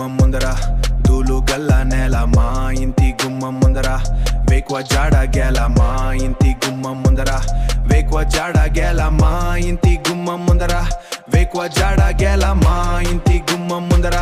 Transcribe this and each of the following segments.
గుమ్మం ముందర దూలు గల్ల నేల మా ఇంటి గుమ్మం ముందర వేకువ జాడ గేల మా ఇంటి గుమ్మం ముందర వేకువ జాడ గేల మా ఇంటి గుమ్మం ముందర వేకువ జాడ గేల మా ఇంటి గుమ్మం ముందర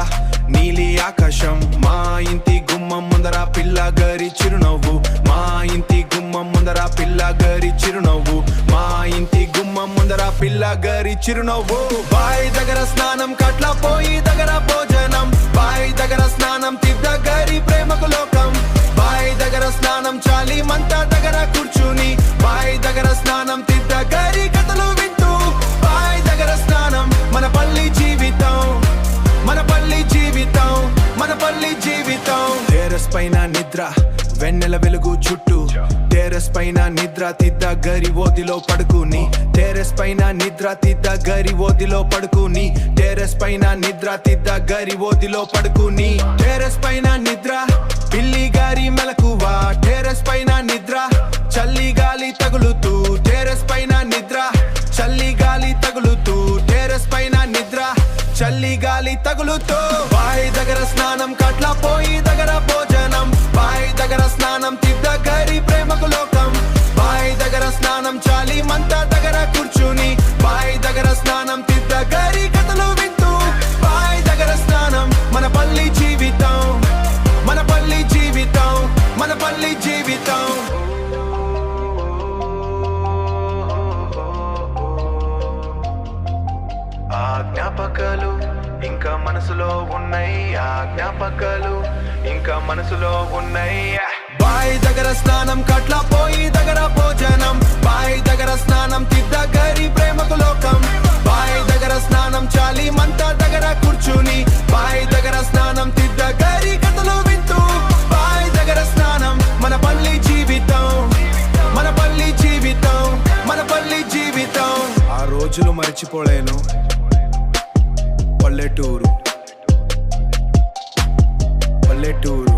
నీలి ఆకాశం మా ఇంటి గుమ్మం ముందర పిల్లగారి చిరునవ్వు మా ఇంటి గుమ్మం ముందర పిల్లగారి చిరునవ్వు మా ఇంటి గుమ్మం ముందర పిల్లగారి చిరునవ్వు బాయి దగ్గర స్నానం కట్ల పోయి దగ్గర భోజనం బాయి దగ్గర స్నానం తిద్దగారి ప్రేమకు లోకం బాయి దగ్గర స్నానం చాలి మంట దగ్గర కూర్చుని బాయి దగ్గర స్నానం తిద్దగారి కథలు వింటూ బాయి దగ్గర స్నానం మన పల్లి జీవితం మన పల్లి జీవితం మన పల్లి జీవితం టెర్రస్ పైన నిద్ర వెన్నెల వెలుగు చుట్టూ టెర్రస్ పైన నిద్ర తిద్ద గరి ఓదిలో పడుకుని టెర్రస్ పైన నిద్ర తిద్ద గరి ఓదిలో పడుకుని టెర్రస్ పైన నిద్ర తిద్ద గరి ఓదిలో పడుకుని టెర్రస్ పైన నిద్ర పిల్లి గారి మెలకువ టెర్రస్ పైన నిద్ర చల్లి గాలి తగులుతూ టెర్రస్ పైన నిద్ర చల్లి గాలి తగులుతూ టెర్రస్ పైన నిద్ర చల్లి గాలి తగులుతూ బాయి దగ్గర స్నానం కట్ల పోయి దగ్గర భోజనం బాయి దగ్గర స్నానం తిద్దగారి ప్రేమకు లోకం బాయి దగ్గర స్నానం చాలి మంట దగ్గర కూర్చుని బాయి దగ్గర స్నానం తిద్దగారి కథలు వింటూ బాయి దగ్గర స్నానం మన పల్లి జీవితం మన పల్లి జీవితం మన పల్లి జీవితం ఆ జ్ఞాపకాలు ఇంకా మనసులో ఉన్నాయి ఆ జ్ఞాపకాలు ఇంకా మనసులో ఉన్నాయి బాయి దగ్గర స్నానం కట్ల పోయి దగ్గర భోజనం బాయి దగ్గర స్నానం తిద్దగారి ప్రేమకు లోకం బాయి దగ్గర స్నానం చాలి మంట దగ్గర కూర్చుని బాయి దగ్గర స్నానం తిద్దగారి కథలు వింటూ బాయి దగ్గర స్నానం మన పల్లి జీవితం మన పల్లి జీవితం మన పల్లి జీవితం ఆ రోజులు మర్చిపోలేను పల్లెటూరు పల్లెటూరు